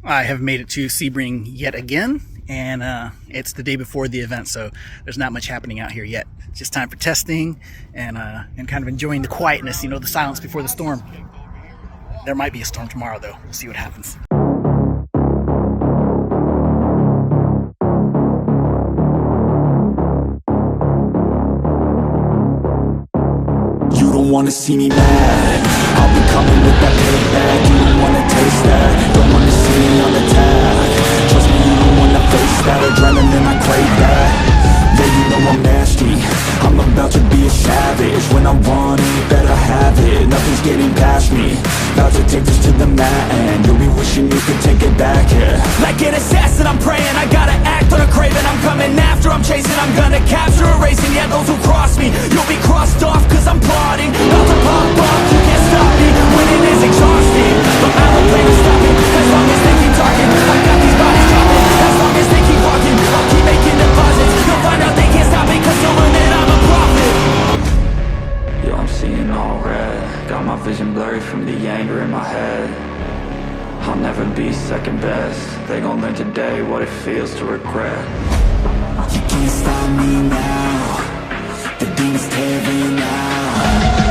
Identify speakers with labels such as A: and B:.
A: I have made it to Sebring yet again, and it's the day before the event, so there's not much happening out here yet. It's just time for testing and kind of enjoying the quietness, you know, the silence before the storm. There might be a storm tomorrow, though. We'll see what happens.
B: You don't wanna see me mad, I'll be coming with that payback. You don't wanna taste that, don't wanna see me on attack. Trust me, you don't wanna face that, adrenaline, I crave that. Yeah, you know I'm nasty, I'm about to be a savage. When I want it, better have it, nothing's getting past me. About to take this to the mat, and you'll be wishing you could take it back, yeah. Like an assassin, I'm praying, I gotta act on a craving. I'm coming after, I'm chasing, I'm gonna capture, erasing. Yeah, those who cross me, you'll be crossed off, cause I'm plotting. About to pop off, you can't stop me. Winning is exhausting, but I don't plan to stop it. As long as they keep talking, I got these bodies dropping. As long as they keep walking, I'll keep making deposits. You'll find out they can't stop it, cause you'll learn that I'm a prophet. Yo, I'm seeing all red, got my vision blurry from the anger in my head. I'll never be second best, they gon' learn today what it feels to regret. You can't stop me now, the demons tearing out.